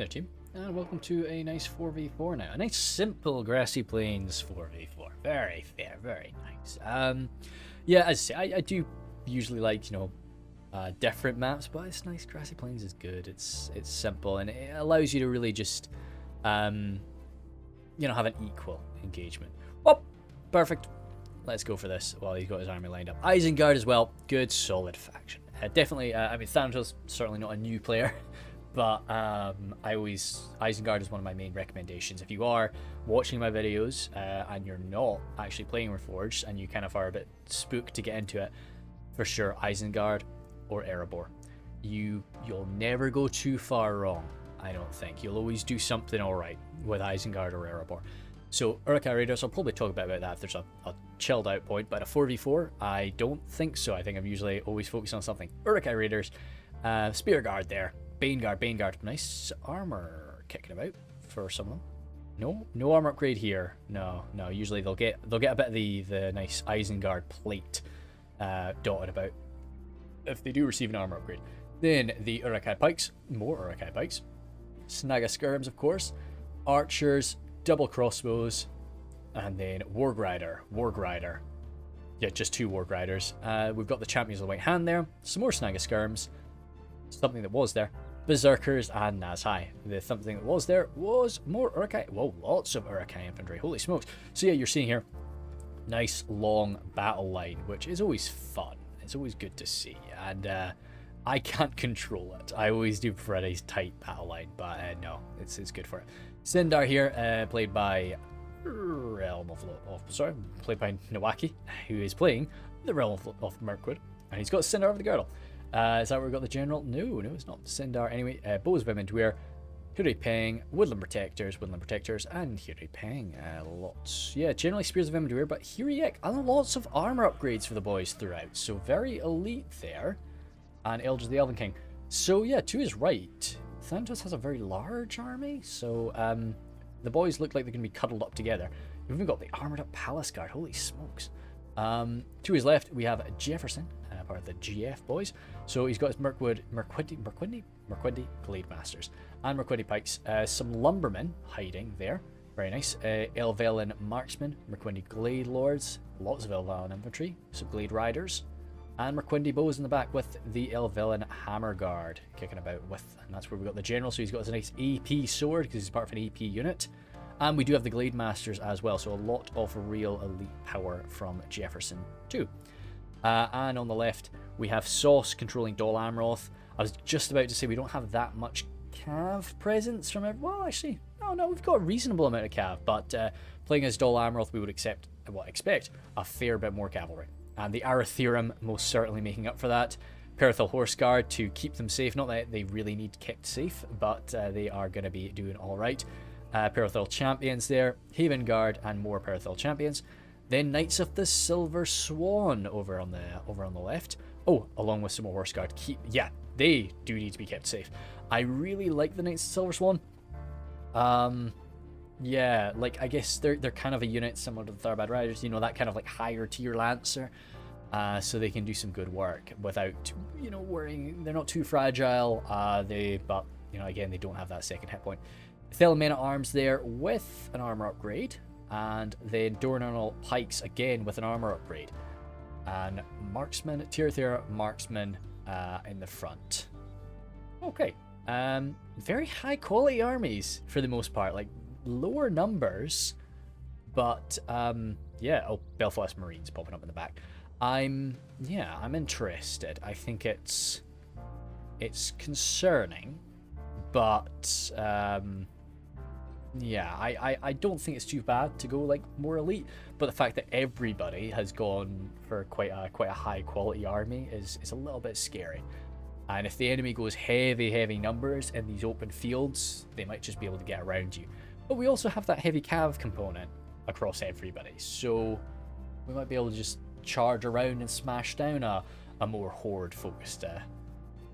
Hello team, and welcome to a nice 4v4 now. A nice simple Grassy Plains 4v4. Very fair, very nice. Yeah, as I say, I do usually like, different maps, but it's nice. Grassy Plains is good. It's simple, and it allows you to really just, have an equal engagement. Oh, perfect. Let's go for this while he's got his army lined up. Isengard as well. Good, solid faction. Definitely, Thanatos, certainly not a new player. But Isengard is one of my main recommendations. If you are watching my videos and you're not actually playing Reforged and you kind of are a bit spooked to get into it, for sure, Isengard or Erebor. You'll never go too far wrong, I don't think. You'll always do something alright with Isengard or Erebor. So Uruk-hai Raiders, I'll probably talk about that if there's a chilled out point, but a 4v4, I don't think so. I think I'm usually always focused on something. Uruk-hai Raiders, Spear Guard there. Baneguard. Nice armor kicking about for some of them. No armor upgrade here. No. Usually they'll get a bit of the nice Isengard plate dotted about if they do receive an armor upgrade. Then the Uruk-hai Pikes, more Uruk-hai Pikes. Snaga Skirms, of course. Archers, double crossbows, and then Warg Rider. Yeah, just two Warg Riders. We've got the Champions of the White Hand there. Some more Snaga Skirms. Something that was there. Berserkers and Nazhai. The something that was there was more Uruk-hai. Whoa, lots of Uruk-hai infantry. Holy smokes. So yeah, you're seeing here, nice long battle line, which is always fun. It's always good to see. And I can't control it. I always do prefer a nice tight battle line, but no, it's good for it. Sindar here, played by played by Nawaki, who is playing the Realm of Mirkwood. And he's got Sindar over the girdle. Is that where we got the general? No, it's not. Sindar. Anyway, Bows of Imladris, Huri Peng, Woodland Protectors, and Huri Peng. Lots. Yeah, generally Spears of Imladris, but Huriek, and lots of armor upgrades for the boys throughout. So very elite there. And Eldred the Elven King. So yeah, to his right, Thanatos has a very large army. So the boys look like they're going to be cuddled up together. We've even got the armored up Palace Guard. Holy smokes. To his left, we have Jefferson, part of the GF boys. So he's got his Mirkwood Glade Masters and Mirkwood Pikes. Some Lumbermen hiding there. Very nice. Elvelyn Marksmen, Mirkwood Glade Lords, lots of Elvelyn infantry, some Glade Riders, and Mirkwood Bows in the back with the Elvelyn Hammer Guard kicking about with. And that's where we got the general. So he's got his nice AP sword because he's part of an AP unit. And we do have the Glade Masters as well, so a lot of real elite power from Jefferson too. And on the left, we have Sauce controlling Dol Amroth. I was just about to say we don't have that much Cav presence from everyone. Well, actually, no, we've got a reasonable amount of Cav, but playing as Dol Amroth, we would expect a fair bit more cavalry. And the Arathirum most certainly making up for that. Perithal Horse Guard to keep them safe. Not that they really need kept safe, but they are going to be doing all right. Perithal Champions there, Haven Guard, and more Perithal Champions. Then Knights of the Silver Swan over on the left. Oh, along with some more Horse Guard. They do need to be kept safe. I really like the Knights of the Silver Swan. I guess they're kind of a unit similar to the Thoroughbred Riders. That kind of like higher tier Lancer. So they can do some good work without, worrying. They're not too fragile. Again, they don't have that second hit point. Thelem Men at Arms there with an armor upgrade, and then Dorwinion Pikes again with an armor upgrade, and Marksman, Tirithir Marksman in the front. Okay, very high quality armies for the most part, like lower numbers, but Belfast Marines popping up in the back. I'm interested. I think it's concerning, but I don't think it's too bad to go like more elite, but the fact that everybody has gone for quite a high quality army is a little bit scary. And if the enemy goes heavy numbers in these open fields, they might just be able to get around you. But we also have that heavy cav component across everybody, so we might be able to just charge around and smash down a more horde focused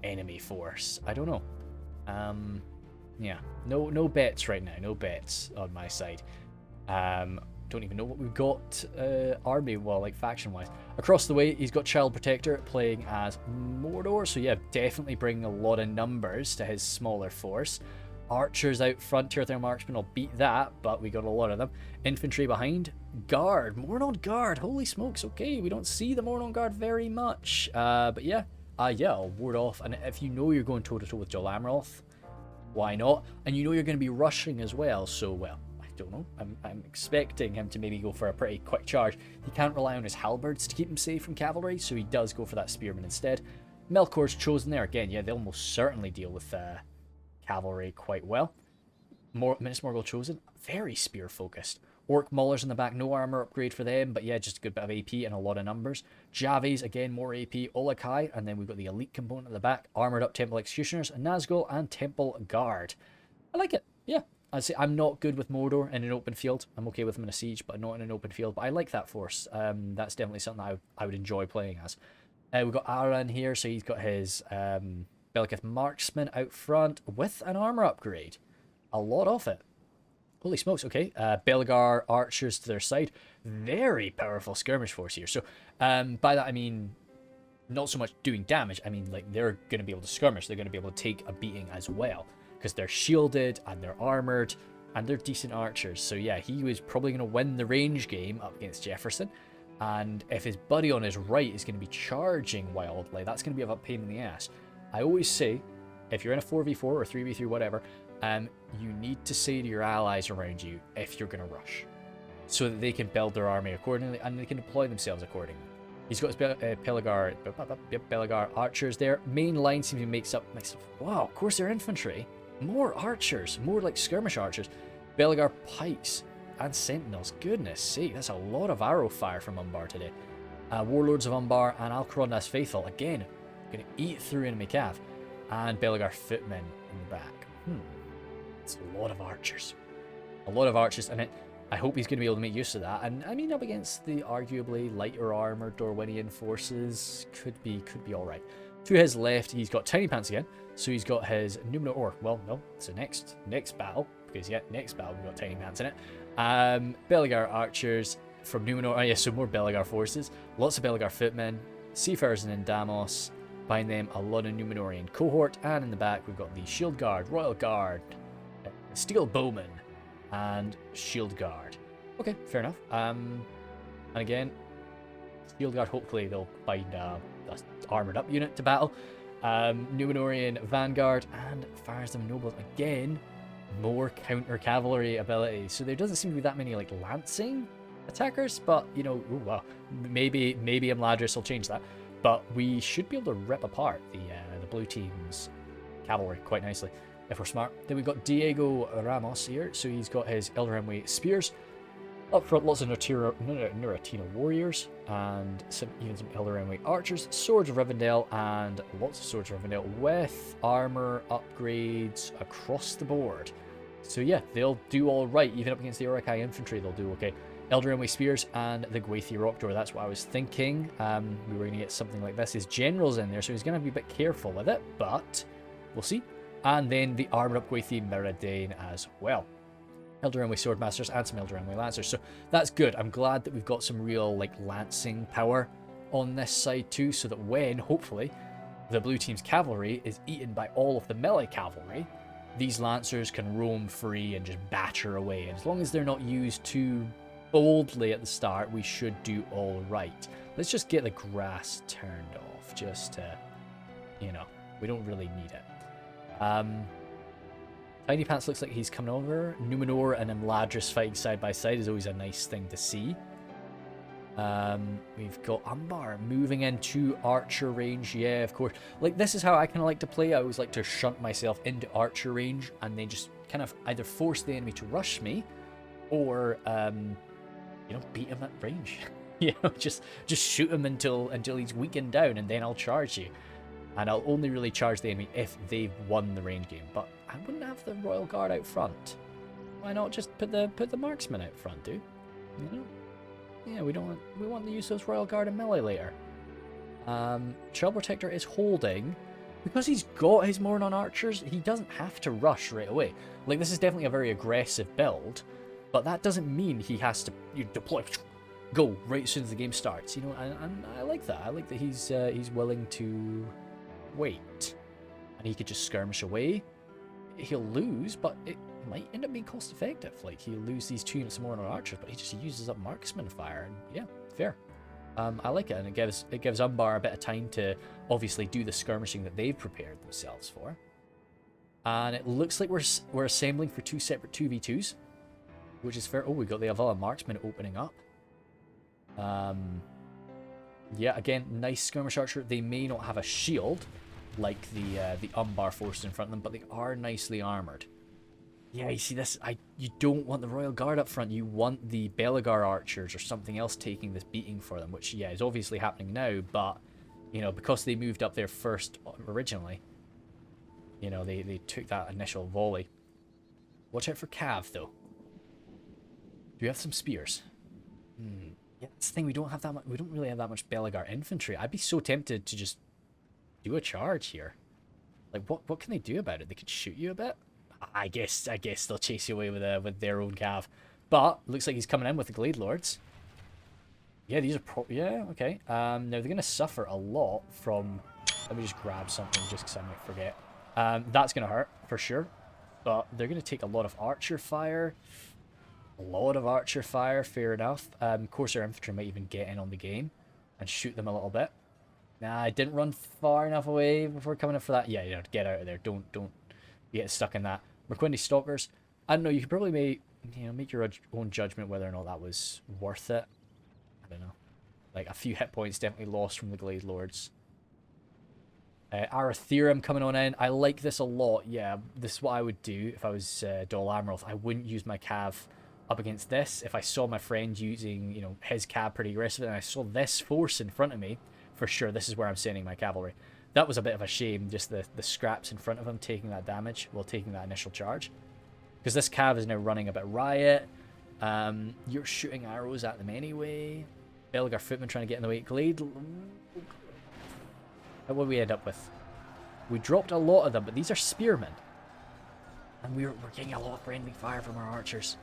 enemy force. I don't know. No bets right now. No bets on my side. Don't even know what we've got faction wise. Across the way, he's got Child Protector playing as Mordor, so yeah, definitely bringing a lot of numbers to his smaller force. Archers out front, tier 3 marksmen will beat that, but we got a lot of them. Infantry behind. Guard. Mordor Guard. Holy smokes. Okay, we don't see the Mordor Guard very much. But yeah. Yeah, I'll ward off. And if you know you're going toe-to-toe with Joel Amroth, why not? And you know you're going to be rushing as well, so, well, I don't know. I'm expecting him to maybe go for a pretty quick charge. He can't rely on his halberds to keep him safe from cavalry, so he does go for that spearman instead. Melkor's chosen there. Again, yeah, they'll most certainly deal with cavalry quite well. Minas Morgul chosen, very spear focused. Orc Maulers in the back, no armor upgrade for them, but yeah, just a good bit of AP and a lot of numbers. Javis, again, more AP. Olakai, and then we've got the elite component at the back. Armored up Temple Executioners, Nazgul, and Temple Guard. I like it, yeah. I'd say I'm not good with Mordor in an open field. I'm okay with them in a siege, but not in an open field. But I like that force. That's definitely something that I would enjoy playing as. We've got Aran here, so he's got his Belkith Marksman out front with an armor upgrade. A lot of it. Holy smokes, okay. Belgar archers to their side. Very powerful skirmish force here. So by that I mean not so much doing damage. I mean, like, they're going to be able to skirmish. They're going to be able to take a beating as well. Because they're shielded and they're armored and they're decent archers. So yeah, he was probably going to win the range game up against Jefferson. And if his buddy on his right is going to be charging wildly, that's going to be a pain in the ass. I always say, if you're in a 4v4 or 3v3, whatever, you need to say to your allies around you if you're going to rush, so that they can build their army accordingly and they can deploy themselves accordingly. He's got his Belgar archers there. Main line seems to mix up. Wow, of course they're infantry. More archers, more like skirmish archers. Belgar pikes and sentinels. Goodness sake, that's a lot of arrow fire from Umbar today. Warlords of Umbar and Alcarondas Faithful. Again, going to eat through enemy cav. And Belgar footmen in the back. It's a lot of archers. A lot of archers, and I hope he's going to be able to make use of that. And I mean, up against the arguably lighter armored Dorwinion forces, could be alright. To his left, he's got Tiny Pants again. So he's got his Numenor, or, well, no, it's the next battle. Because, yeah, next battle, we've got Tiny Pants in it. Belgar archers from Numenor. Oh, yeah, so more Belgar forces. Lots of Belgar footmen. Seafarers and Indamos. Behind them, a lot of Numenorian cohort. And in the back, we've got the Shield Guard, Royal Guard, Steel Bowman, and Shield Guard. Okay, fair enough. And again, Shield Guard, hopefully they'll find a armored up unit to battle. Numenorian Vanguard and Fires of Nobles. Again, more counter cavalry abilities. So there doesn't seem to be that many like lancing attackers, but you know, ooh, well, maybe Imladris will change that. But we should be able to rip apart the blue team's cavalry quite nicely if we're smart. Then we've got Diego Ramos here, so he's got his Eldarenway spears. Up front, lots of Nuratina warriors, and even some Eldarenway archers, Swords of Rivendell, and lots of Swords of Rivendell with armor upgrades across the board. So yeah, they'll do all right, even up against the Orokai infantry, they'll do okay. Eldarenway spears and the Gwathi Rockdoor, that's what I was thinking. We were going to get something like this. His general's in there, so he's going to be a bit careful with it, but we'll see. And then the armored up Gwathi Meridain as well. Eldarenway Swordmasters and some Eldarenway Lancers. So that's good. I'm glad that we've got some real like lancing power on this side too, so that when, hopefully, the blue team's cavalry is eaten by all of the melee cavalry, these Lancers can roam free and just batter away. And as long as they're not used too boldly at the start, we should do all right. Let's just get the grass turned off, just to, you know, we don't really need it. Tiny Pants looks like he's coming over. Numenor and Imladris fighting side by side is always a nice thing to see. We've got Umbar moving into archer range. Yeah, of course. Like, this is how I kind of like to play. I always like to shunt myself into archer range and then just kind of either force the enemy to rush me or, you know, beat him at range. You know, just shoot him until he's weakened down, and then I'll charge you. And I'll only really charge the enemy if they've won the range game. But I wouldn't have the Royal Guard out front. Why not just put the marksman out front, dude? You know? Yeah, we want to use those Royal Guard and melee later. Shell Protector is holding. Because he's got his Mordor archers, he doesn't have to rush right away. Like, this is definitely a very aggressive build, but that doesn't mean he has to deploy, go right as soon as the game starts. You know, and I like that. I like that he's willing to wait, and he could just skirmish away he'll lose, but it might end up being cost effective. Like, he'll lose these 2 units more on our archers, but he just uses up marksman fire, and yeah, fair. I like it, and it gives Umbar a bit of time to obviously do the skirmishing that they've prepared themselves for. And it looks like we're assembling for 2 separate 2v2s, which is fair. Oh, we got the Avala marksman opening up. Yeah, again, nice skirmish archer. They may not have a shield like the Umbar forces in front of them, but they are nicely armored. Yeah, you see this? You don't want the Royal Guard up front. You want the Belagar archers or something else taking this beating for them, which, yeah, is obviously happening now, but, you know, because they moved up there first originally, you know, they took that initial volley. Watch out for Cav, though. Do we have some spears? Yeah, that's the thing. We don't have that much. We don't really have that much Belagar infantry. I'd be so tempted to just do a charge here. Like, what can they do about it? They could shoot you a bit. I guess they'll chase you away with their own cav. But looks like he's coming in with the Glade Lords. Yeah, these are yeah, okay. Now they're gonna suffer a lot from. Let me just grab something just because I might forget. That's gonna hurt for sure. But they're gonna take a lot of archer fire. A lot of archer fire, fair enough. Corsair infantry might even get in on the game and shoot them a little bit. Nah, I didn't run far enough away before coming up for that. Yeah, you know, get out of there. Don't get stuck in that. Mirkwood stalkers. I don't know. You could probably make your own judgment whether or not that was worth it. I don't know. Like, a few hit points definitely lost from the Glade Lords. Aratherum coming on in. I like this a lot. Yeah, this is what I would do if I was Dol Amroth. I wouldn't use my cav up against this. If I saw my friend using, you know, his cav pretty aggressive, and I saw this force in front of me, for sure, this is where I'm sending my cavalry. That was a bit of a shame, just the scraps in front of him taking that damage, while taking that initial charge. Because this cav is now running a bit riot. You're shooting arrows at them anyway. Belagar footmen trying to get in the way. Glade. What did we end up with? We dropped a lot of them, but these are spearmen. And we're getting a lot of friendly fire from our archers.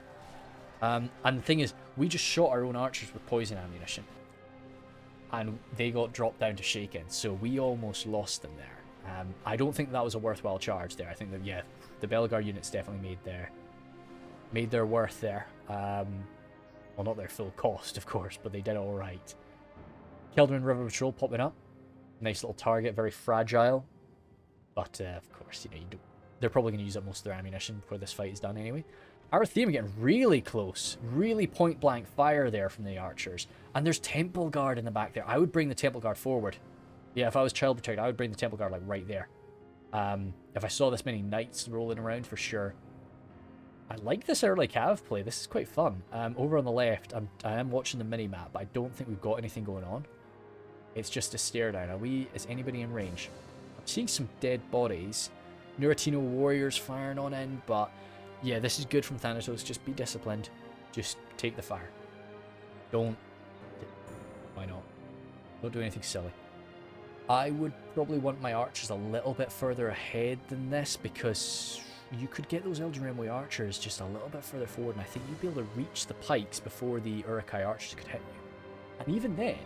And the thing is, we just shot our own archers with poison ammunition. And they got dropped down to shaken, so we almost lost them there. I don't think that was a worthwhile charge there. I think that, yeah, the Belagar units definitely made their worth there. Well, not their full cost, of course, but they did all right. Keldrin River Patrol popping up. Nice little target, very fragile. But, of course, you know, they're probably going to use up most of their ammunition before this fight is done anyway. Aratheum getting really close. Really point-blank fire there from the archers. And there's Temple Guard in the back there. I would bring the Temple Guard forward. Yeah, if I was Child Protector, I would bring the Temple Guard, like, right there. If I saw this many knights rolling around, for sure. I like this early cav play. This is quite fun. Over on the left, I am watching the mini-map, but I don't think we've got anything going on. It's just a stare down. Is anybody in range? I'm seeing some dead bodies. Nuratino warriors firing on in, but yeah, this is good from Thanatos. Just be disciplined. Just take the fire. Don't. Why not? Don't do anything silly. I would probably want my archers a little bit further ahead than this, because you could get those Elden Ringway archers just a little bit further forward, and I think you'd be able to reach the pikes before the Uruk-hai archers could hit you. And even then,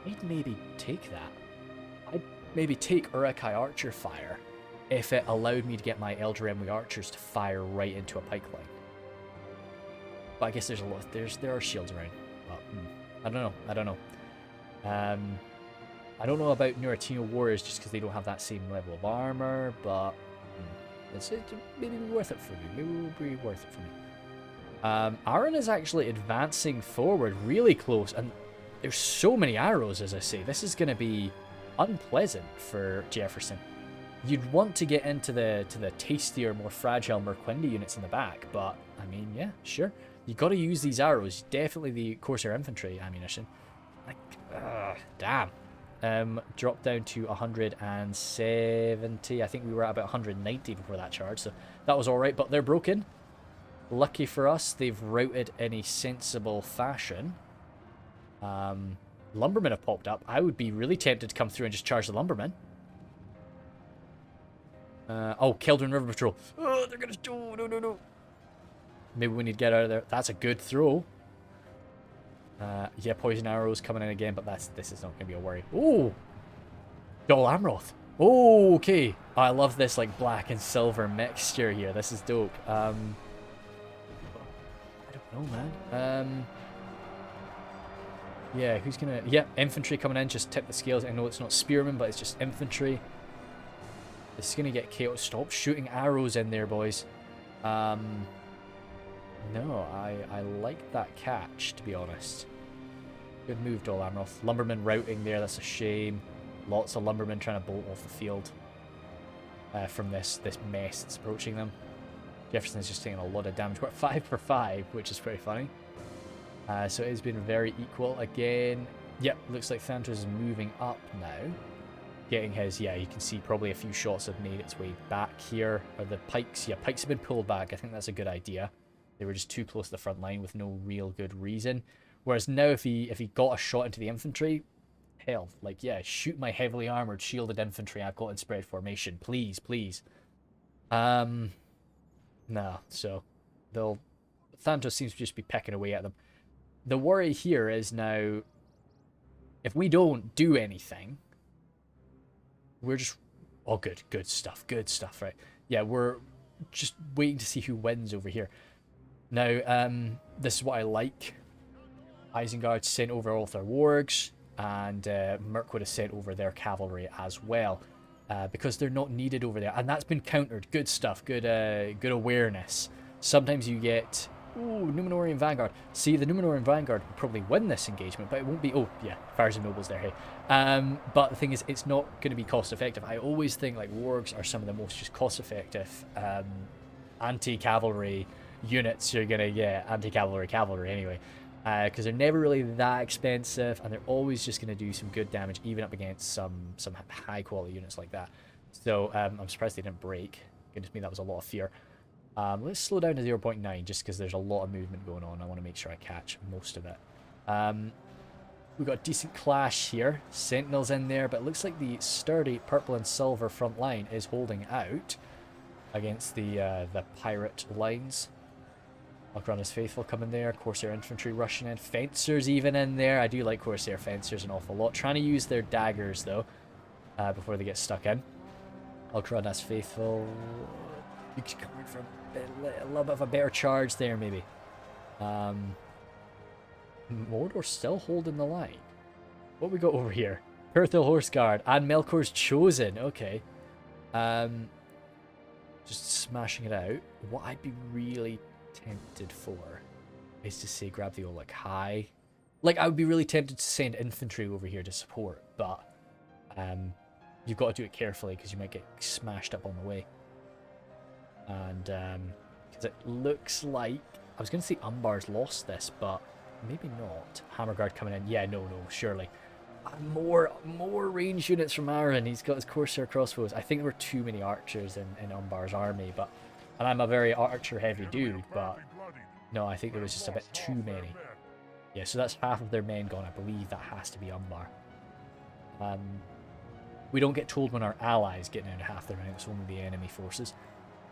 I'd maybe take that. I'd maybe take Uruk-hai archer fire if it allowed me to get my Elden Ringway archers to fire right into a pike line. But I guess there's a lot. There are shields around. But, I don't know. I don't know about Nuratino warriors just because they don't have that same level of armor, but it's maybe worth it for me. Maybe it will be worth it for me. Aaron is actually advancing forward really close, and there's so many arrows, as I say. This is going to be unpleasant for Jefferson. You'd want to get into the tastier, more fragile Mirkwood units in the back, but I mean, yeah, sure. You got to use these arrows. Definitely the Corsair infantry ammunition. Like, damn. Dropped down to 170. I think we were at about 190 before that charge, so that was all right. But they're broken. Lucky for us, they've routed in a sensible fashion. Lumbermen have popped up. I would be really tempted to come through and just charge the Lumbermen. Keldrin River Patrol. Oh, they're gonna... No. Maybe we need to get out of there. That's a good throw. Yeah, poison arrows coming in again, but this is not going to be a worry. Oh! Dol Amroth. Oh, okay. I love this like black and silver mixture here. This is dope. I don't know, man. Yeah, who's gonna... Yeah, infantry coming in. Just tip the scales. I know it's not spearmen, but it's just infantry. This is gonna get chaos. Stop shooting arrows in there, boys. No, I like that catch, to be honest. Good move, Dol Amroth. Lumbermen routing there. That's a shame. Lots of lumbermen trying to bolt off the field from this mess that's approaching them. Jefferson's just taking a lot of damage. We're at 5 for 5, which is pretty funny. So it has been very equal again. Yep, looks like Thanatos is moving up now. Getting his, yeah, you can see probably a few shots have made its way back here. Or the pikes, yeah, pikes have been pulled back. I think that's a good idea. They were just too close to the front line with no real good reason. Whereas now if he got a shot into the infantry, hell, like, yeah, shoot my heavily armored shielded infantry I've got in spread formation. Please, please. No, so Thanatos seems to just be pecking away at them. The worry here is now, if we don't do anything, we're just... Oh, good stuff, right. Yeah, we're just waiting to see who wins over here. Now, this is what I like. Isengard sent over all their wargs, and Mirkwood has sent over their cavalry as well, because they're not needed over there. And that's been countered. Good stuff, good awareness. Sometimes you get... Ooh, Numenorian Vanguard. See, the Numenorian Vanguard will probably win this engagement, but it won't be... Oh, yeah, Fires and Nobles there, hey. But the thing is, it's not going to be cost-effective. I always think, like, wargs are some of the most just cost-effective anti-cavalry units you're going to get. Anti-cavalry cavalry, anyway. Because they're never really that expensive, and they're always just going to do some good damage, even up against some high-quality units like that. So, I'm surprised they didn't break. Goodness me, that was a lot of fear. Let's slow down to 0.9 just because there's a lot of movement going on. I want to make sure I catch most of it. We've got a decent clash here. Sentinels in there, but it looks like the sturdy purple and silver front line is holding out against the pirate lines. Alcrana's Faithful coming there. Corsair Infantry rushing in. Fencers even in there. I do like Corsair Fencers an awful lot. Trying to use their daggers, though, before they get stuck in. Alcrana's Faithful... You could come in for a little bit of a better charge there, maybe. Mordor still holding the line. What we got over here? Perthil Horse Guard and Melkor's Chosen. Okay. Just smashing it out. What I'd be really tempted for is to say grab the old, like, high. Like, I would be really tempted to send infantry over here to support, but you've got to do it carefully because you might get smashed up on the way. And because it looks like, I was going to say Umbar's lost this, but maybe not. Hammerguard coming in. Yeah, no, surely. More range units from Aaron. He's got his Corsair crossbows. I think there were too many archers in Umbar's army, but, and I'm a very archer heavy dude, but no, I think there was just a bit too many. Yeah, so that's half of their men gone. I believe that has to be Umbar. We don't get told when our allies get down to half their ranks, only the enemy forces.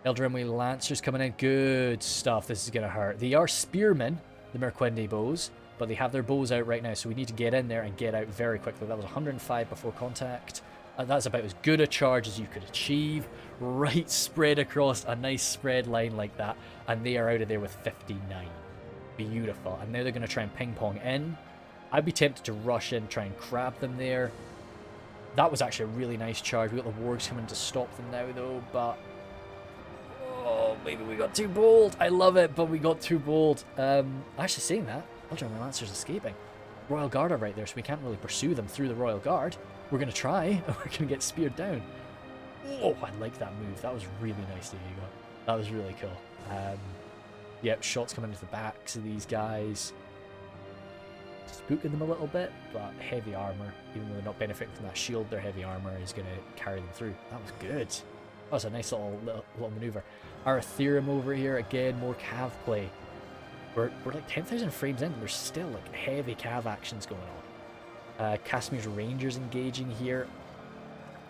Eldrimway Lancers coming in. Good stuff. This is going to hurt. They are spearmen, the Mirkwood bows, but they have their bows out right now, so we need to get in there and get out very quickly. That was 105 before contact. That's about as good a charge as you could achieve. Right spread across a nice spread line like that, and they are out of there with 59. Beautiful. And now they're going to try and ping-pong in. I'd be tempted to rush in, try and grab them there. That was actually a really nice charge. We got the wargs coming to stop them now, though, but... Oh, maybe we got too bold. I love it, but we got too bold. Actually saying that, Eldrimway Lancers escaping. Royal Guard are right there, so we can't really pursue them through the Royal Guard. We're going to try, and we're going to get speared down. Oh, I like that move. That was really nice, Diego. That was really cool. Yep, shots coming into the backs of these guys. Spooking them a little bit, but heavy armor. Even though they're not benefiting from that shield, their heavy armor is going to carry them through. That was good. That was a nice little maneuver. Our Ethereum over here, again, more cav play. We're like 10,000 frames in, there's still like heavy cav actions going on. Casimir's Rangers engaging here.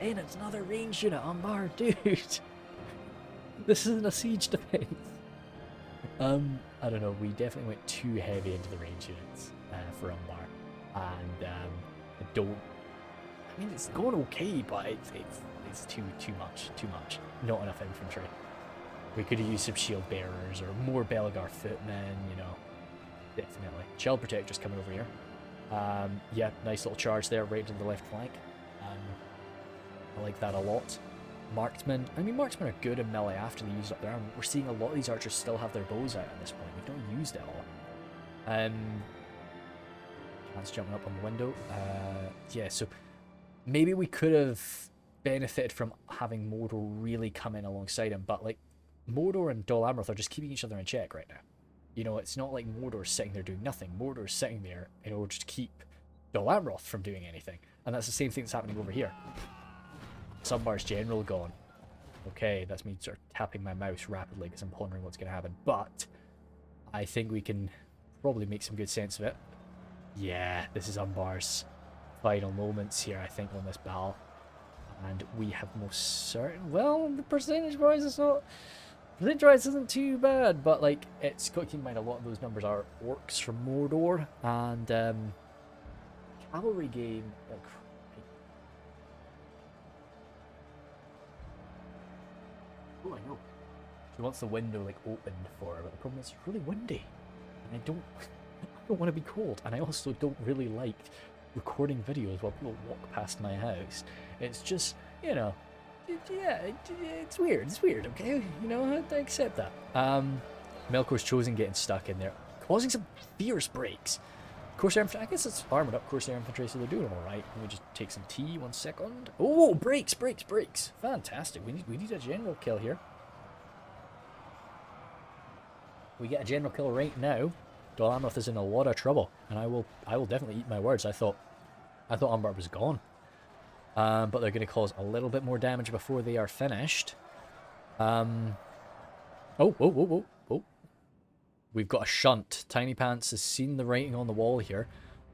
And it's another range unit, Umbar, dude. This isn't a siege defense. I don't know, we definitely went too heavy into the range units for Umbar. And I mean, it's going okay, but it's too much. Not enough infantry. We could have used some shield bearers or more Belgar footmen, you know. Definitely. Child protectors coming over here. Yeah, nice little charge there right to the left flank. I like that a lot. Marksmen. I mean, marksmen are good in melee after they use up their armor. We're seeing a lot of these archers still have their bows out at this point. We've not used it all. That's jumping up on the window. Yeah, so maybe we could have benefited from having Mordor really come in alongside him, but like Mordor and Dol Amroth are just keeping each other in check right now. You know, it's not like Mordor's sitting there doing nothing. Mordor's sitting there in order to keep Dol Amroth from doing anything. And that's the same thing that's happening over here. Umbar's general gone. Okay, that's me sort of tapping my mouse rapidly because I'm pondering what's going to happen. But I think we can probably make some good sense of it. Yeah, this is Umbar's final moments here, I think, on this battle. And we have most certain... Well, the percentage-wise is not... Percentage-wise isn't too bad, but, like, it's got to keep in mind a lot of those numbers are orcs from Mordor, and, cavalry game... Like, oh, I know. She wants the window, like, opened for her, but the problem is it's really windy. And I don't want to be cold, and I also don't really like recording videos while people walk past my house. It's just, you know, yeah, it's weird, okay? You know, I accept that. Melkor's Chosen getting stuck in there, causing some fierce breaks. Corsair infantry, I guess it's armored up Corsair infantry, so they're doing alright. Let me just take some tea, 1 second. Oh, breaks. Fantastic. We need a general kill here. We get a general kill right now. Dol Amroth is in a lot of trouble, and I will definitely eat my words. I thought Umbar was gone. But they're going to cause a little bit more damage before they are finished. Oh. We've got a shunt. Tiny Pants has seen the writing on the wall here,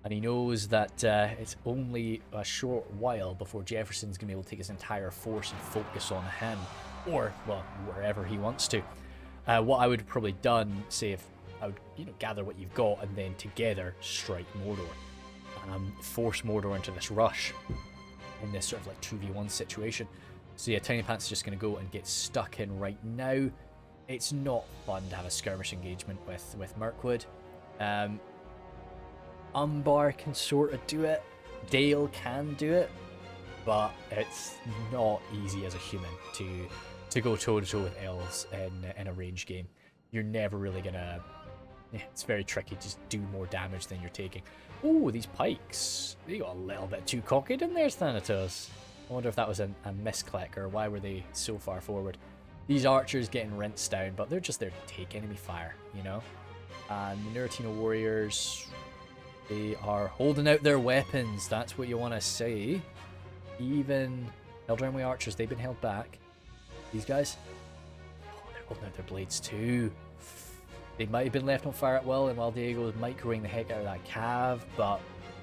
and he knows that it's only a short while before Jefferson's going to be able to take his entire force and focus on him, or, well, wherever he wants to. What I would have probably done, say if I would, you know, gather what you've got and then together strike Mordor. Force Mordor into this rush in this sort of like 2v1 situation. So yeah, Tiny Pants is just going to go and get stuck in right now. It's not fun to have a skirmish engagement with Mirkwood. Umbar can sort of do it. Dale can do it. But it's not easy as a human to go toe-to-toe with elves in a range game. You're never really going to... It's very tricky to just do more damage than you're taking. Oh, these pikes. They got a little bit too cocky, didn't they, Thanatos? I wonder if that was a misclick, or why were they so far forward? These archers getting rinsed down, but they're just there to take enemy fire, you know? And the Nuretino warriors, they are holding out their weapons. That's what you want to say. Even Eldrimway archers, they've been held back. These guys, oh, they're holding out their blades too. They might have been left on fire at will, and while Diego was microing the heck out of that cav, but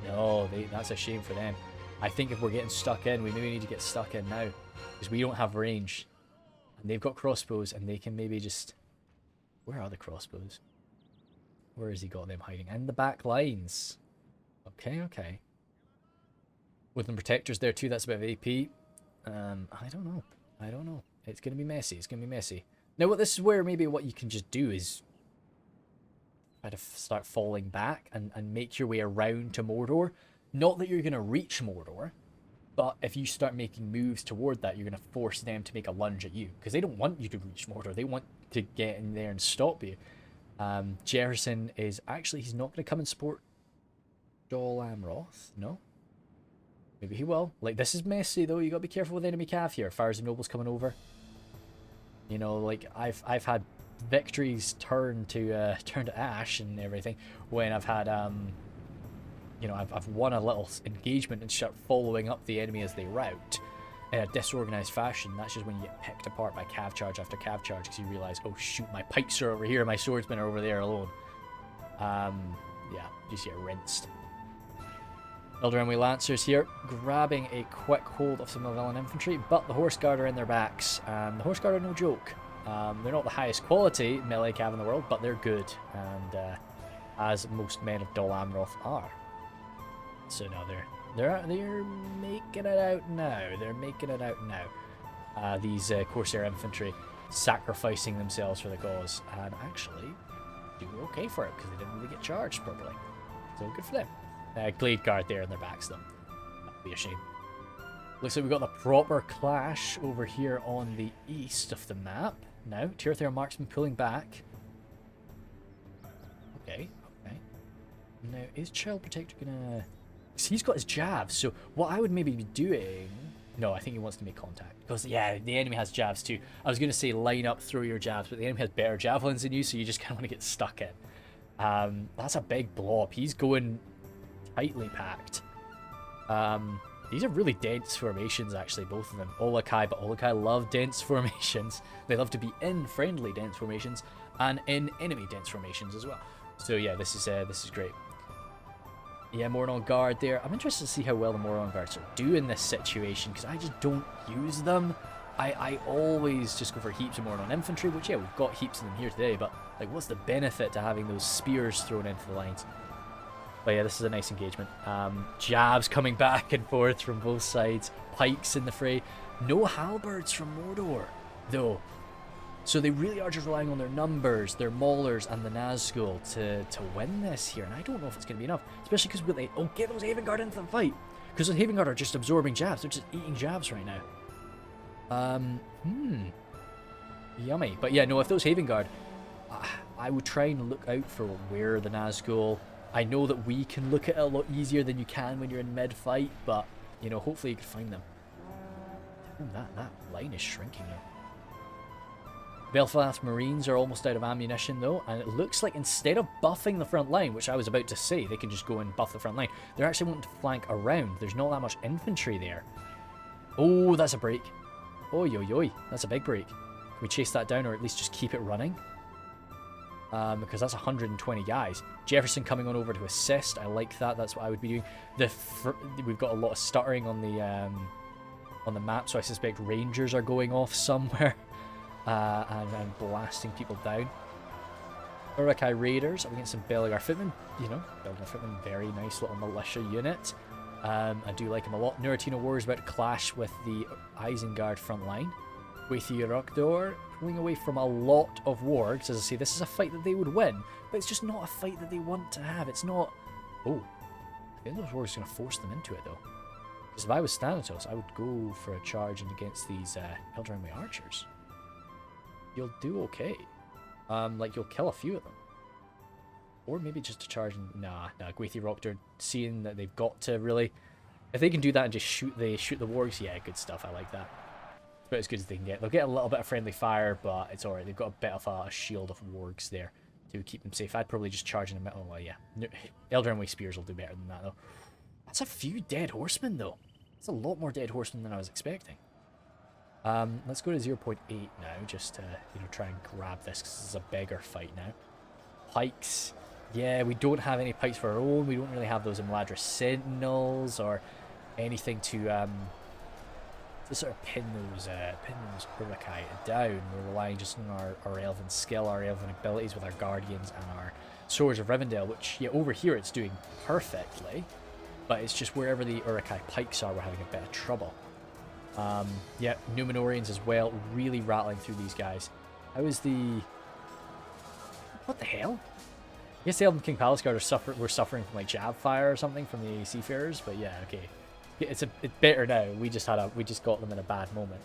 no, that's a shame for them. I think if we're getting stuck in, we maybe need to get stuck in now, because we don't have range. And they've got crossbows, and they can maybe just... Where are the crossbows? Where has he got them hiding? In the back lines. Okay. With the protectors there too, that's a bit of AP. I don't know. It's going to be messy. Now, this is where maybe what you can just do is try to start falling back and make your way around to Mordor. Not that you're going to reach Mordor, but if you start making moves toward that, you're going to force them to make a lunge at you, because they don't want you to reach Mordor. They want to get in there and stop you. Jefferson is actually, he's not going to come and support Dol Amroth. No? Maybe he will. Like, this is messy, though. You got to be careful with enemy cav here. Fires of Nobles coming over. You know, like, I've had victories turn to ash and everything when I've had you know, I've won a little engagement and start following up the enemy as they rout in a disorganized fashion. That's just when you get picked apart by cav charge after cav charge, because you realize, oh shoot, my pikes are over here, my swordsmen are over there alone. Yeah, you just get rinsed. Eldrimway Lancers here, grabbing a quick hold of some Melvillan infantry, but the Horse Guard are in their backs. The Horse Guard are no joke. They're not the highest quality melee cav in the world, but they're good, and as most men of Dol Amroth are. So now They're making it out now. They're making it out now. These Corsair infantry sacrificing themselves for the cause, and actually doing okay for it because they didn't really get charged properly. So good for them. Glade guard there in their backs though. That'd be a shame. Looks like we've got the proper clash over here on the east of the map. Now, Tier 3 marksman pulling back. Okay. Now, is Child Protector gonna... He's got his jabs, so what I would maybe be doing... No, I think he wants to make contact. Because, yeah, the enemy has jabs too. I was going to say line up, throw your jabs, but the enemy has better javelins than you, so you just kind of want to get stuck in. That's a big blob. He's going tightly packed. These are really dense formations, actually, both of them. Olokai, but Olokai love dense formations. They love to be in friendly dense formations and in enemy dense formations as well. So yeah, this is great. Yeah, Mordor guard there. I'm interested to see how well the Mordor guards do in this situation because I just don't use them. I always just go for heaps of Mordor infantry, which yeah, we've got heaps of them here today, but like what's the benefit to having those spears thrown into the lines? But yeah, this is a nice engagement. Jabs coming back and forth from both sides. Pikes in the fray. No halberds from Mordor, though. So they really are just relying on their numbers, their maulers, and the Nazgul to win this here. And I don't know if it's going to be enough. Especially because with oh, get those Isengard into the fight. Because the Isengard are just absorbing jabs. They're just eating jabs right now. Yummy. But yeah, no, if those Isengard, I would try and look out for where the Nazgul... I know that we can look at it a lot easier than you can when you're in mid-fight, but, you know, hopefully you can find them. Ooh, that line is shrinking now. Belfast Marines are almost out of ammunition, though, and it looks like instead of buffing the front line, which I was about to say, they can just go and buff the front line, they're actually wanting to flank around. There's not that much infantry there. Oh, that's a break. Oi, oi, oi. That's a big break. Can we chase that down or at least just keep it running? Because that's 120 guys. Jefferson coming on over to assist. I like that. That's what I would be doing. We've got a lot of stuttering on the map, so I suspect Rangers are going off somewhere and blasting people down. Urukai Raiders up against some Belgar Footmen. You know, Belgar Footmen, very nice little militia unit. I do like him a lot. Nuratino Warriors about to clash with the Isengard front line. Waithiorokdor pulling away from a lot of wargs. As I say, this is a fight that they would win, but it's just not a fight that they want to have. It's not... Oh, I think those wargs are going to force them into it, though. Because if I was Thanatos, I would go for a charge in against these Eldritch archers. You'll do okay. Like, you'll kill a few of them. Or maybe just a charge... Nah, Waithiorokdor, seeing that they've got to really... If they can do that and just shoot the wargs, yeah, good stuff. I like that. But as good as they can get. They'll get a little bit of friendly fire, but it's alright. They've got a bit of a shield of wargs there to keep them safe. I'd probably just charge in the middle. Well, yeah. Eldraine Spears will do better than that, though. That's a few dead horsemen, though. That's a lot more dead horsemen than I was expecting. Let's go to 0.8 now, just to try and grab this, because this is a beggar fight now. Pikes. Yeah, we don't have any pikes for our own. We don't really have those Imladris Sentinels or anything to sort of pin those Urukai down. We're relying just on our elven skill, our elven abilities with our guardians and our swords of Rivendell, which yeah, over here it's doing perfectly, but it's just wherever the Urukai pikes are, we're having a bit of trouble. Yeah, Numenorians as well, really rattling through these guys. How is the... What the hell? I guess the Elven King Palace Guard were suffering from like jab fire or something from the Seafarers, but yeah, okay. It's better now. We just got them in a bad moment.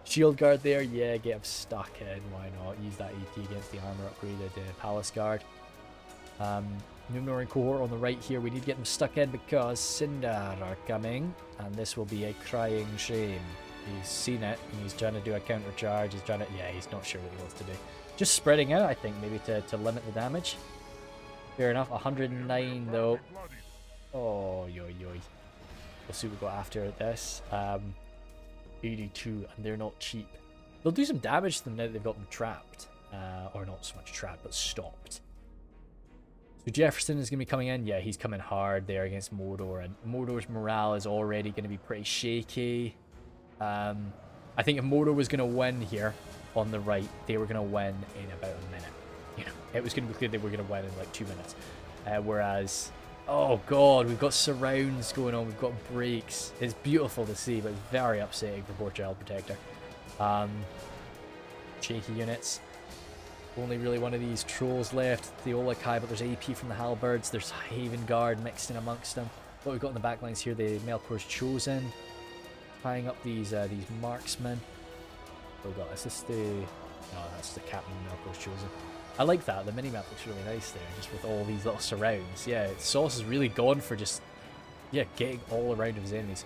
Shield Guard there, yeah, get them stuck in. Why not? Use that AT against the armor upgraded Palace Guard. Numenorian cohort on the right here. We need to get them stuck in because Sindar are coming, and this will be a crying shame. He's seen it, and he's trying to do a counter charge. He's trying to, yeah, he's not sure what he wants to do. Just spreading out, I think, maybe to limit the damage. Fair enough. 109 though. Oh, yo. We'll see what we got after this. 82, and they're not cheap. They'll do some damage to them now that they've got them trapped. Or not so much trapped, but stopped. So Jefferson is going to be coming in. Yeah, he's coming hard there against Mordor, and Mordor's morale is already going to be pretty shaky. I think if Mordor was going to win here on the right, they were going to win in about a minute. It was going to be clear they were going to win in like 2 minutes. Whereas Oh god, we've got surrounds going on, we've got breaks. It's beautiful to see, but it's very upsetting for poor Child Protector. Shaky units. Only really one of these trolls left, the Olakai, but there's AP from the Halberds, there's Isengard mixed in amongst them. What we've got in the back lines here, the Melkor's Chosen, tying up these marksmen. Oh god, is this the... No, that's the Captain Melkor's Chosen. I like that, the minimap looks really nice there, just with all these little surrounds. Yeah, Sauce is really gone for just, yeah, getting all around of his enemies.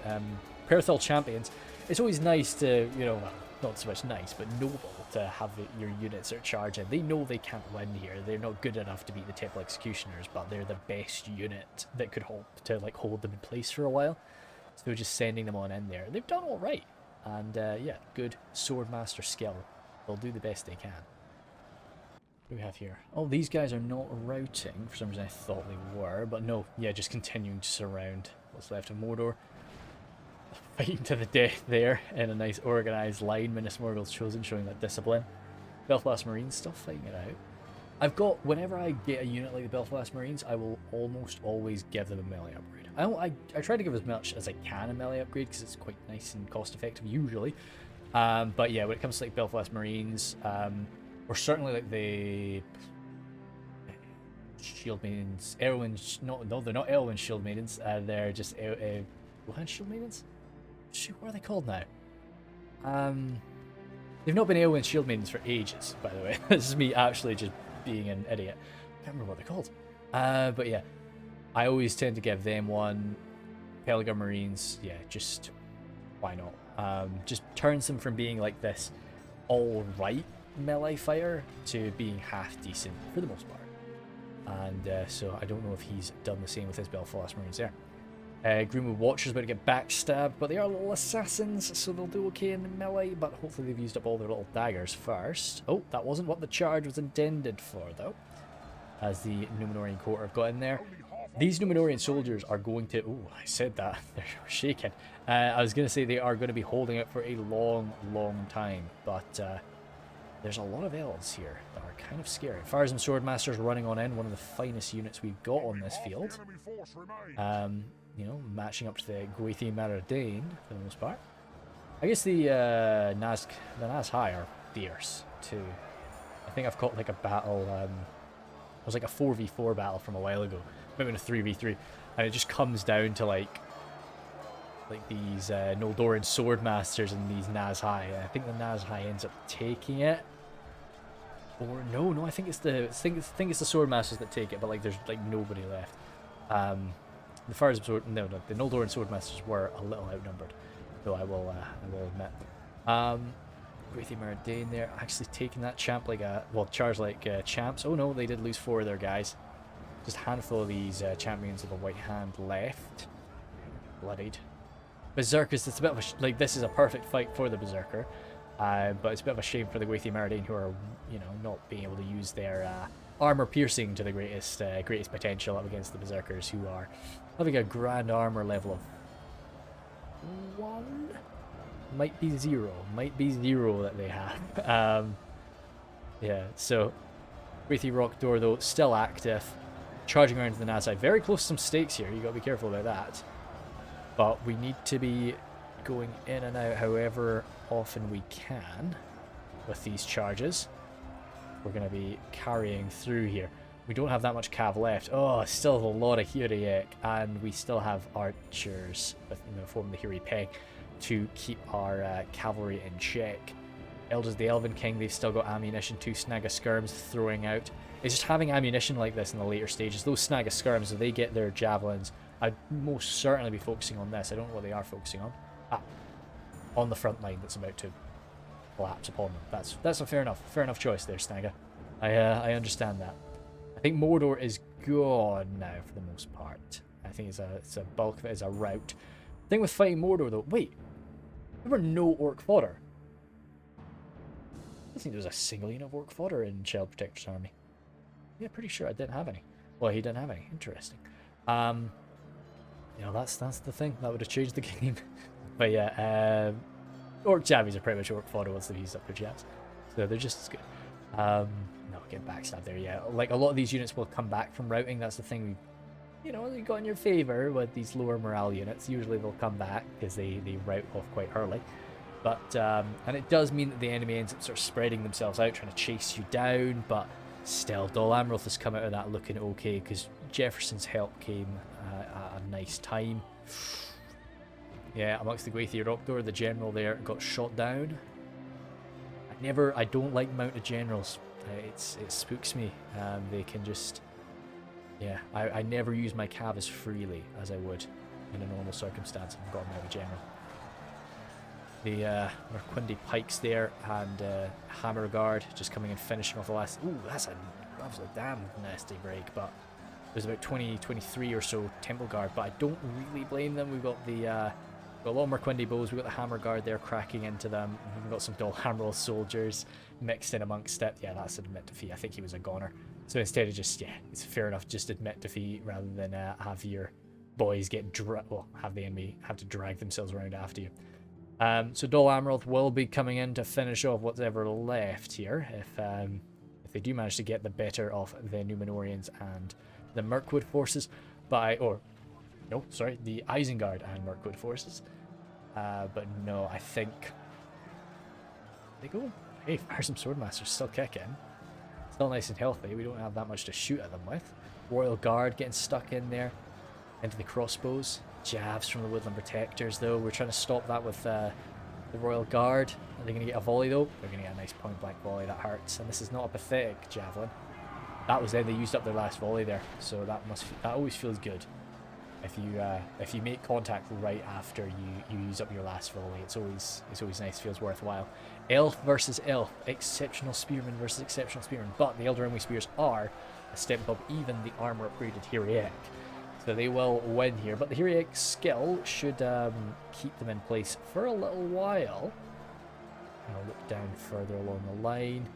Perthel Champions, it's always nice to, you know, well, not so much nice, but noble to have your units that are charging. They know they can't win here. They're not good enough to beat the Temple Executioners, but they're the best unit that could hold them in place for a while. So they're just sending them on in there. They've done all right. And yeah, good Swordmaster skill. They'll do the best they can. What do we have here? Oh, these guys are not routing. For some reason I thought they were, but no. Yeah, just continuing to surround what's left of Mordor. Fighting to the death there in a nice organised line. Minas Morgul's Chosen, showing that discipline. Belfast Marines still fighting it out. I've got, whenever I get a unit like the Belfast Marines, I will almost always give them a melee upgrade. I try to give as much as I can a melee upgrade because it's quite nice and cost effective usually. But yeah, when it comes to like Belfast Marines, or certainly like the Shield Maidens, Erwin, no, they're not Elwyn Shield Maidens, they're just Wuhan Shield Maidens? Shoot, what are they called now? They've not been Eowyn Shield Maidens for ages, by the way. This is me actually just being an idiot. I can't remember what they're called. But yeah, I always tend to give them one. Peligar Marines, yeah, just why not? Just turns them from being like this alright melee fighter to being half decent for the most part. And so I don't know if he's done the same with his Belfast Marines there. Greenwood Watchers about to get backstabbed, but they are little assassins, so they'll do okay in the melee, but hopefully they've used up all their little daggers first. Oh, that wasn't what the charge was intended for, though, as the Numenorian Court have got in there. These Numenorian soldiers are going to... Oh, I said that. They're shaking. I was going to say they are going to be holding it for a long, long time, but there's a lot of elves here that are kind of scary. Fires and Swordmasters running on in, one of the finest units we've got on this field. You know, matching up to the Gwathi Maradane for the most part. I guess the Nazhai are fierce too. I think I've caught like a battle, it was like a 4v4 battle from a while ago, maybe in a 3v3, and it just comes down to like these Noldoran Swordmasters and these Nazhai. I think the Nazhai ends up taking it. Or no, I think it's the Swordmasters that take it, but like there's like nobody left. The the Noldoran Swordmasters were a little outnumbered, though I will admit. Gwathi Maradane there, actually taking that champ like charge like champs. Oh no, they did lose 4 of their guys. Just a handful of these champions of the White Hand left. Bloodied. Berserkers, it's a bit of a this is a perfect fight for the Berserker, but it's a bit of a shame for the Gwathi Maradane, who are, you know, not being able to use their armor piercing to the greatest potential up against the Berserkers, who are having a grand armor level of 1, might be 0 that they have. Yeah, so Gwathi Rock Door though still active, charging around to the Nazai, very close to some stakes here. You got to be careful about that. But we need to be going in and out however often we can with these charges. We're going to be carrying through here. We don't have that much cav left. Oh, still a lot of Hiriek, and we still have archers with, you know, forming the Hiri Peg to keep our cavalry in check. Elders of the Elven King, they've still got ammunition to snag a skirms throwing out. It's just having ammunition like this in the later stages. Those snag a skirms, if they get their javelins, I'd most certainly be focusing on this. I don't know what they are focusing on. On the front line that's about to collapse upon them. That's a fair enough choice there, Snagger. I understand that. I think Mordor is gone now for the most part. I think it's a bulk of it is a rout. Thing with fighting Mordor though, wait, there were no orc fodder. I think there was a single unit of orc fodder in Child Protector's army. Yeah, pretty sure I didn't have any. Well, he didn't have any. Interesting. You know, that's the thing. That would have changed the game. But yeah, orc jabbies are pretty much orc fodder once they've used up their jabs. So they're just as good. No, get backstabbed there, yeah. Like, a lot of these units will come back from routing. That's the thing. you know, you got in your favor with these lower morale units. Usually they'll come back because they rout off quite early. But, and it does mean that the enemy ends up sort of spreading themselves out, trying to chase you down, but still, Dol Amroth has come out of that looking okay, because Jefferson's help came at a nice time. Yeah, amongst the Gwaithier the general there got shot down. I don't like mounted generals. It spooks me. They can just... Yeah, I never use my cav as freely as I would in a normal circumstance if I've got a mounted general. The Mirkwood pikes there, and Hammer Guard just coming and finishing off the last... Ooh, that was a damn nasty break, but there's about 23 or so Temple Guard, but I don't really blame them. We've got got a lot of Mirkwood bows, we've got the Hammer Guard there cracking into them, we've got some Dol Amroth soldiers mixed in amongst it. Yeah, that's an admit defeat. I think he was a goner. So instead of just, yeah, it's fair enough, just admit defeat rather than have your boys get have the enemy have to drag themselves around after you. So Dol Amroth will be coming in to finish off what's ever left here, if they do manage to get the better of the Numenorians and the Mirkwood forces, the Isengard and Mirkwood forces. But no, I think they go. Hey, Fearsome Swordmaster's still kicking, still nice and healthy. We don't have that much to shoot at them with. Royal Guard getting stuck in there into the crossbows. Jabs from the Woodland Protectors, though. We're trying to stop that with the Royal Guard. Are they going to get a volley, though? They're going to get a nice point-blank volley. That hurts. And this is not a pathetic javelin. That was them. They used up their last volley there. So that always feels good. If you make contact right after you use up your last volley, it's always nice. Feels worthwhile. Elf versus Elf. Exceptional Spearman versus Exceptional Spearman. But the Elder Emily Spears are a step above even the armor upgraded Hiriek. So they will win here, but the Hiriek skill should keep them in place for a little while. I'll look down further along the line.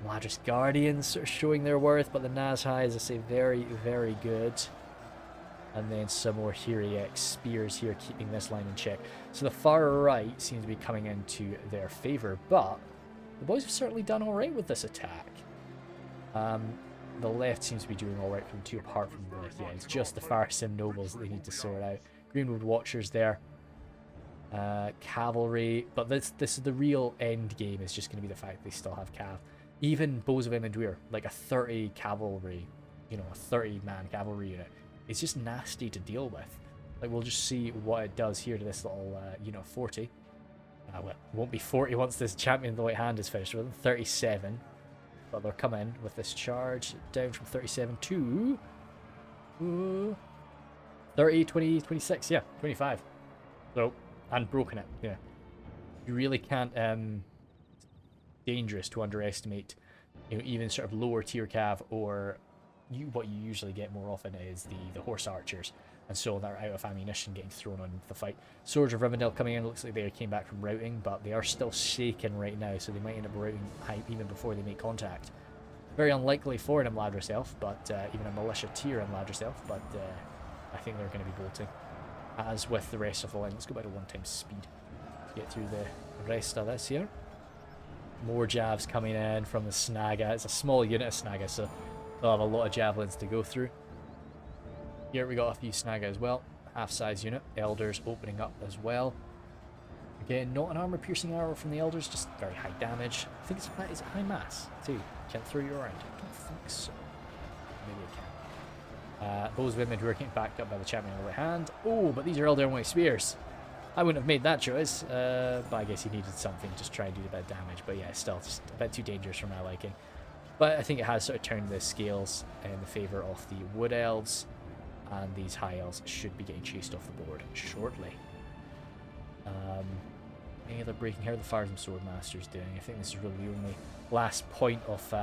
Imladris Guardians sort of showing their worth, but the Nazhai, as I say, very, very good. And then some more Hiriek Spears here, keeping this line in check. So the far right seems to be coming into their favour, but the boys have certainly done alright with this attack. The left seems to be doing alright from two apart from the... Yeah, it's just the Farsim Nobles that they need to sort out. Greenwood Watchers there. Cavalry. But this is the real end game, is just going to be the fact they still have cav. Even Bows of Imladris, like a 30 cavalry, you know, a 30-man cavalry unit, it's just nasty to deal with. Like, we'll just see what it does here to this little, 40. Well, it won't be 40 once this Champion of the White Hand is finished with them. 37. But they'll come in with this charge down from 37 to 30, 20, 26, yeah, 25. So, and broken it, yeah. You really can't, dangerous to underestimate, you know, even sort of lower tier cav, or what you usually get more often is the horse archers, and so they're out of ammunition getting thrown on the fight. Swords of Rivendell coming in, looks like they came back from routing, but they are still shaken right now, so they might end up routing even before they make contact. Very unlikely for an Imladris elf, but even a militia tier Imladris elf, but I think they're going to be bolting. As with the rest of the line, let's go back to 1x speed to get through the rest of this here. More javs coming in from the Snaga. It's a small unit of Snaga, so they'll have a lot of javelins to go through. Here we got a few Snaga as well. Half-size unit. Elders opening up as well. Again, not an armor-piercing arrow from the Elders, just very high damage. I think it's high mass, too. Can't throw you around. I don't think so. Maybe it can. Those women who are getting backed up by the Champion of the Right Hand. Oh, but these are Elder White Spears. I wouldn't have made that choice, but I guess he needed something to just try and do a bit of damage. But yeah, still just a bit too dangerous for my liking. But I think it has sort of turned the scales in the favour of the Wood Elves, and these High Elves should be getting chased off the board shortly. Any other breaking? How are the Fires and Swordmasters doing? I think this is really the only last point of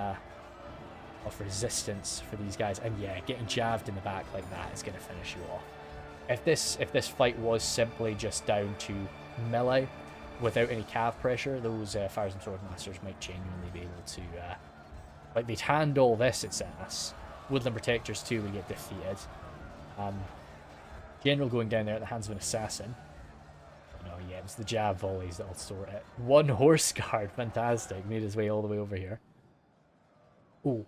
resistance for these guys. And yeah, getting jabbed in the back like that is going to finish you off. If this fight was simply just down to melee without any cav pressure, those Fires and Swordmasters might genuinely be able to like, they'd handle this success. Woodland Protectors too would get defeated. General going down there at the hands of an assassin. No, yeah, it was the jab volleys that'll sort it. One horse guard, fantastic. Made his way all the way over here. Oh.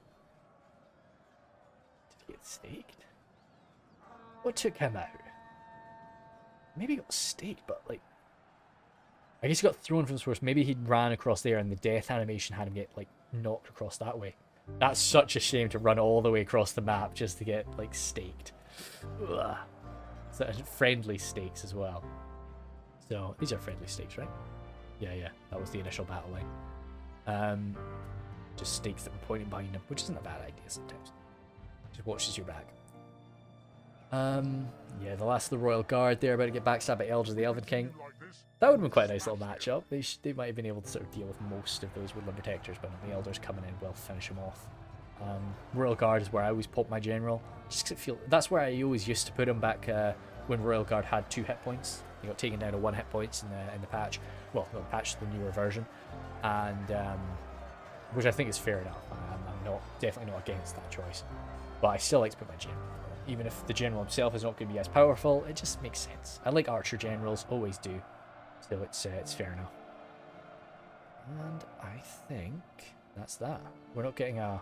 Did he get staked? What took him out? Maybe he got staked, but like, I guess he got thrown from the source. Maybe he ran across there and the death animation had him get like knocked across that way. That's such a shame to run all the way across the map just to get like staked. Ugh. So friendly stakes as well. So these are friendly stakes, right? Yeah, that was the initial battle line. Just stakes that were pointing behind him, which isn't a bad idea sometimes. Just watches your back. Yeah, the last of the Royal Guard there about to get backstabbed by Eldred the Elven King. That would have been quite a nice little matchup. They might have been able to sort of deal with most of those Woodland Protectors, but the Elders coming in will finish them off. Royal Guard is where I always pop my general, just because that's where I always used to put him back when Royal Guard had 2 hit points. He got taken down to 1 hit points in the patch. Well, not the patch, the newer version, and which I think is fair enough. I'm definitely not against that choice, but I still like to put my general. Even if the general himself is not going to be as powerful, it just makes sense. I like archer generals, always do. So it's fair enough. And I think that's that. We're not getting a...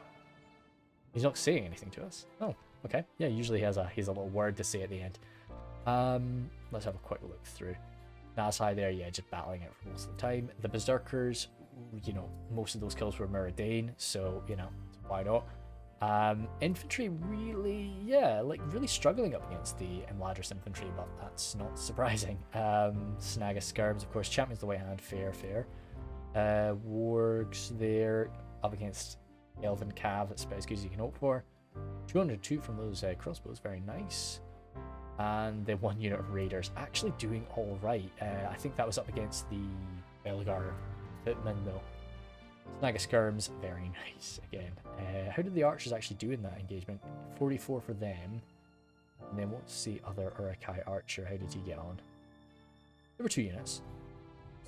He's not saying anything to us. Oh, okay. Yeah, usually he has a little word to say at the end. Let's have a quick look through. Nazhai there, yeah, just battling it for most of the time. The Berserkers, you know, most of those kills were Miradoin, so, you know, why not? Infantry really, yeah, like really struggling up against the Imladris infantry, but that's not surprising. Snaga Skirms, of course, champions the white hand, fair. Wargs there, up against Elven Cav, that's about as good as you can hope for. 202 from those crossbows, very nice. And the 1 unit of Raiders, actually doing alright. I think that was up against the Belgar Hitmen though. Snaga Skirms, very nice again. How did the archers actually do in that engagement? 44 for them. And then what's the other Uruk-hai archer? How did he get on? There were 2 units.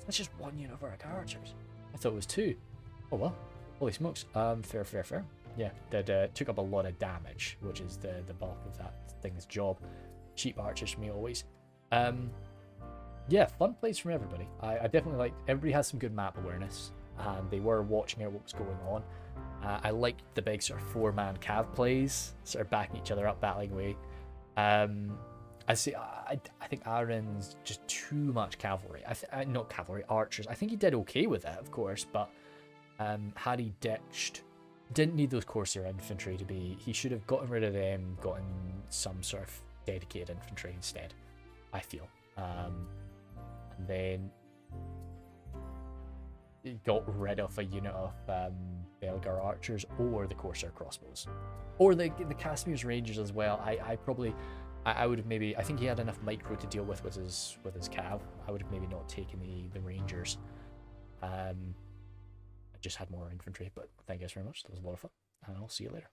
That's just 1 unit of Uruk-hai archers. I thought it was 2. Oh well. Holy smokes. Fair. Yeah, that took up a lot of damage, which is the bulk of that thing's job. Cheap archers for me always. Yeah, fun plays from everybody. I definitely like. Everybody has some good map awareness, and they were watching out what was going on. I liked the big sort of 4-man cav plays, sort of backing each other up, battling away. I think Aaron's just too much cavalry. Not cavalry, archers. I think he did okay with it, of course, but had he didn't need those Corsair infantry to be. He should have gotten rid of them, gotten some sort of dedicated infantry instead, I feel. And then he got rid of a unit of Belgar archers or the Corsair crossbows, or the Casimir's Rangers as well. I would have maybe. I think he had enough micro to deal with his cav. I would have maybe not taken the Rangers. I just had more infantry, but thank you guys very much. That was a lot of fun, and I'll see you later.